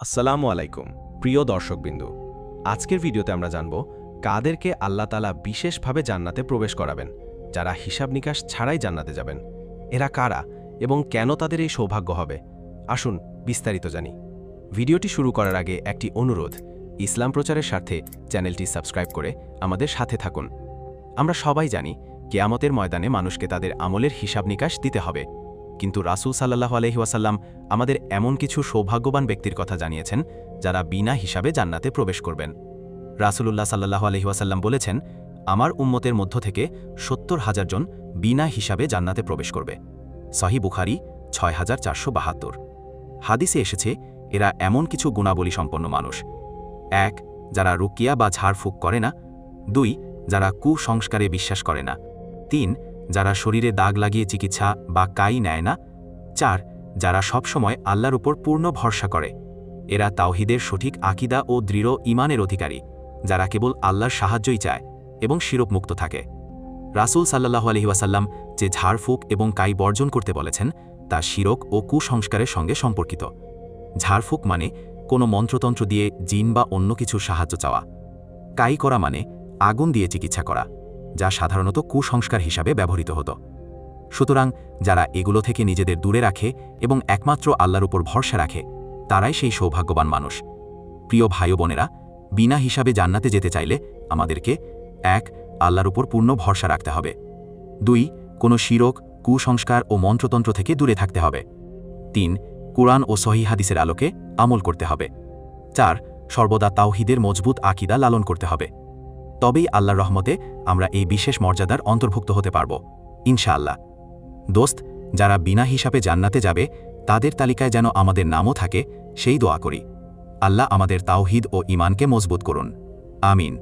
আসসালামু আলাইকুম প্রিয় দর্শকবিন্দু। আজকের ভিডিওতে আমরা জানব কাদেরকে আল্লাহ তাআলা বিশেষভাবে জান্নাতে প্রবেশ করাবেন, যারা হিসাব নিকাশ ছাড়াই জান্নাতে যাবেন। এরা কারা এবং কেন তাদের এই সৌভাগ্য হবে? আসুন বিস্তারিত জানি। ভিডিওটি শুরু করার আগে একটি অনুরোধ, ইসলাম প্রচারের স্বার্থে চ্যানেলটি সাবস্ক্রাইব করে আমাদের সাথে থাকুন। আমরা সবাই জানি কিয়ামতের ময়দানে মানুষকে তাদের আমলের হিসাব নিকাশ দিতে হবে, কিন্তু রাসূল সাল্লাল্লাহু আলাইহি ওয়াসাল্লাম আমাদের এমন কিছু সৌভাগ্যবান ব্যক্তির কথা জানিয়েছেন যারা বিনা হিসাবে জান্নাতে প্রবেশ করবেন। রাসূলুল্লাহ সাল্লাল্লাহু আলাইহি ওয়াসাল্লাম বলেছেন, আমার উম্মতের মধ্য থেকে ৭০,০০০ জন বিনা হিসাবে জান্নাতে প্রবেশ করবে। সহিহ বুখারী ৬,৪৭২। হাদিসে এসেছে, এরা এমন কিছু গুণাবলী সম্পন্ন মানুষ: ১. যারা রুকিয়া বা ঝাড়ফুঁক করে না। ২. যারা কুসংস্কারে বিশ্বাস করে না। ৩. যারা শরীরে দাগ লাগিয়ে চিকিৎসা বা কাই নেয় না। ৪. যারা সবসময় আল্লাহর উপর পূর্ণ ভরসা করে। এরা তাওহীদের সঠিক আকীদা ও দৃঢ় ঈমানের অধিকারী, যারা কেবল আল্লাহর সাহায্যই চায় এবং শিরকমুক্ত থাকে। রাসূল সাল্লাল্লাহু আলাইহি ওয়াসাল্লাম যে ঝাড়ফুঁক এবং কাই বর্জন করতে বলেছেন তা শিরক ও কুসংস্কারের সঙ্গে সম্পর্কিত। ঝাড়ফুঁক মানে কোনো মন্ত্রতন্ত্র দিয়ে জিন বা অন্য কিছুর সাহায্য চাওয়া। কাই করা মানে আগুন দিয়ে চিকিৎসা করা, যা সাধারণত কুসংস্কার হিসাবে ব্যবহৃত হতো। সুতরাং যারা এগুলো থেকে নিজেদের দূরে রাখে এবং একমাত্র আল্লাহর উপর ভরসা রাখে, তারাই সেই সৌভাগ্যবান মানুষ। প্রিয় ভাই ও বোনেরা, বিনা হিসাবে জান্নাতে যেতে চাইলে আমাদেরকে ১. আল্লাহর উপর পূর্ণ ভরসা রাখতে হবে। ২. কোনো শিরক, কুসংস্কার ও মন্ত্রতন্ত্র থেকে দূরে থাকতে হবে। ৩. কুরআন ও সহিহ হাদিসের আলোকে আমল করতে হবে। ৪. সর্বদা তাওহীদের মজবুত আকীদা লালন করতে হবে। তবেই আল্লাহর রহমতে আমরা এই বিশেষ মর্যাদার অন্তর্ভুক্ত হতে পারব, ইনশাআল্লাহ। দোস্ত, যারা বিনা হিসাবে জান্নাতে যাবে তাদের তালিকায় যেন আমাদের নামও থাকে, সেই দোয়া করি। আল্লাহ আমাদের তাওহীদ ও ঈমানকে মজবুত করুন। আমিন।